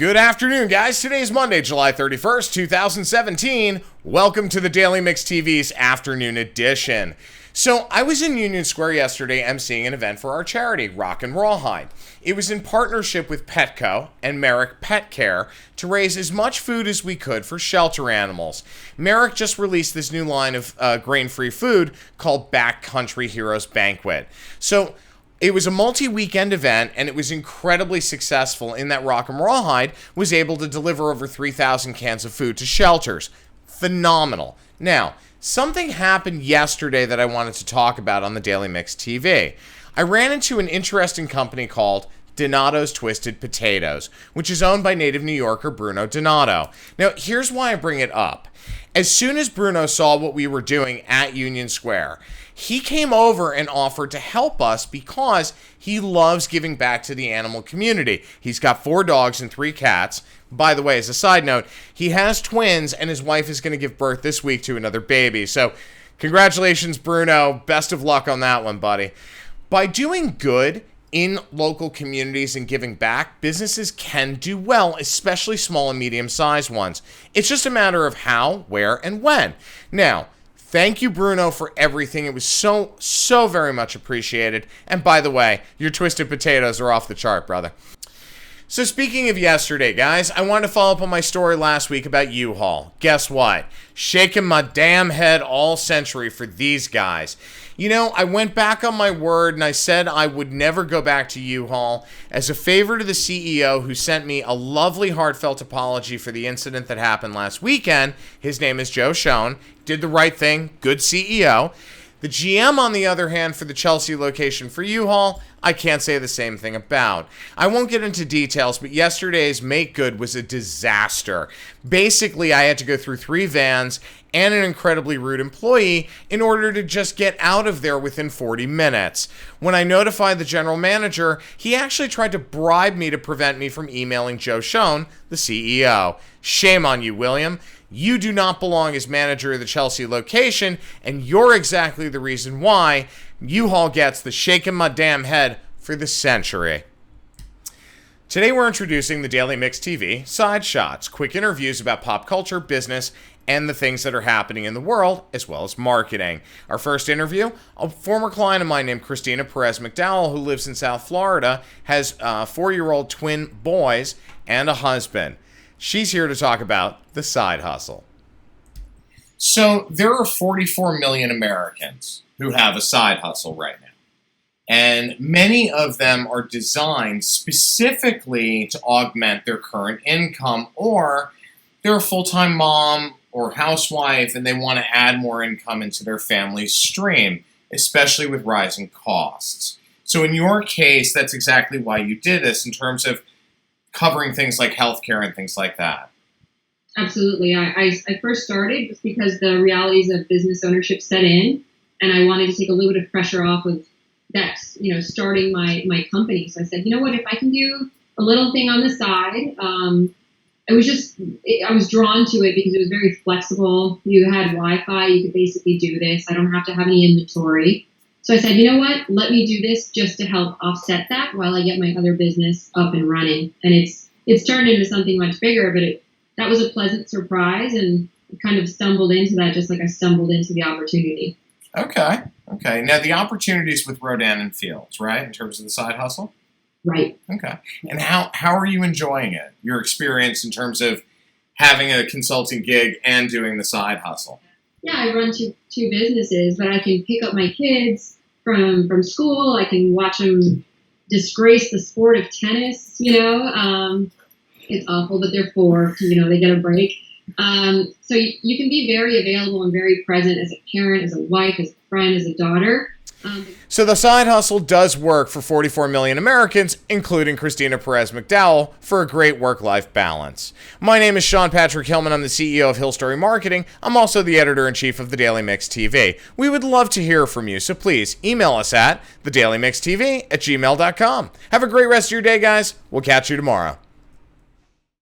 Good afternoon, guys. Today is Monday, July 31st, 2017. Welcome to the Daily Mix TV's afternoon edition. So, I was in Union Square yesterday emceeing an event for our charity, Rock and Rawhide. It was in partnership with Petco and Merrick Pet Care to raise as much food as we could for shelter animals. Merrick just released this new line of grain-free food called Backcountry Heroes Banquet. So, it was a multi-weekend event, and it was incredibly successful in that Rock and Rawhide was able to deliver over 3,000 cans of food to shelters. Phenomenal. Now, something happened yesterday that I wanted to talk about on the Daily Mix TV. I ran into an interesting company called Donato's Twisted Potatoes, which is owned by native New Yorker Bruno Donato. Now, here's why I bring it up. As soon as Bruno saw what we were doing at Union Square, he came over and offered to help us because he loves giving back to the animal community. He's got 4 dogs and 3 cats. By the way, as a side note, he has twins, and his wife is going to give birth this week to another baby. So, congratulations, Bruno. Best of luck on that one, buddy. By doing good in local communities and giving back, businesses can do well, especially small and medium-sized ones. It's just a matter of how, where, and when. Now, thank you, Bruno, for everything. It was so very much appreciated. And by the way, your twisted potatoes are off the chart, brother. So speaking of yesterday, guys, I wanted to follow up on my story last week about Uhaul. Guess what? Shaking my damn head all century for these guys. You know, I went back on my word and I said I would never go back to Uhaul as a favor to the CEO who sent me a lovely heartfelt apology for the incident that happened last weekend. His name is Joe Schoen. Did the right thing. Good CEO. The GM, on the other hand, for the Chelsea location for Uhaul, I can't say the same thing about. I won't get into details, but yesterday's Make Good was a disaster. Basically, I had to go through 3 vans and an incredibly rude employee in order to just get out of there within 40 minutes. When I notified the general manager, he actually tried to bribe me to prevent me from emailing Joe Schoen, the CEO. Shame on you, William. You do not belong as manager of the Chelsea location, and you're exactly the reason why U-Haul gets the shaking my damn head for the century. Today we're introducing the Daily Mix TV Side Shots, quick interviews about pop culture, business, and the things that are happening in the world, as well as marketing. Our first interview, a former client of mine named Christina Perez McDowell, who lives in South Florida, has 4-year-old twin boys and a husband. She's here to talk about the side hustle. So there are 44 million Americans who have a side hustle right now. And many of them are designed specifically to augment their current income, or they're a full-time mom or housewife and they want to add more income into their family's stream, especially with rising costs. So in your case, that's exactly why you did this in terms of covering things like healthcare and things like that. Absolutely. I first started just because the realities of business ownership set in, and I wanted to take a little bit of pressure off of that, starting my company. So I said, you know what, if I can do a little thing on the side, I was drawn to it because it was very flexible. You had Wi-Fi, you could basically do this. I don't have to have any inventory. So I said, you know what, let me do this just to help offset that while I get my other business up and running. And it's turned into something much bigger, but that was a pleasant surprise, and I kind of stumbled into that just like I stumbled into the opportunity. Okay. Now, the opportunities with Rodan and Fields, right, in terms of the side hustle? Right. Okay. And how are you enjoying it, your experience in terms of having a consulting gig and doing the side hustle? Yeah, I run two businesses, but I can pick up my kids from school. I can watch them disgrace the sport of tennis, It's awful, but they're 4, they get a break. So you can be very available and very present as a parent, as a wife, as a friend, as a daughter. So the side hustle does work for 44 million Americans, including Christina Perez McDowell, for a great work-life balance. My name is Sean Patrick Hillman. I'm the CEO of Hill Story Marketing. I'm also the editor-in-chief of the Daily Mix TV. We would love to hear from you, so please email us at thedailymixtv@gmail.com. Have a great rest of your day, guys. We'll catch you tomorrow.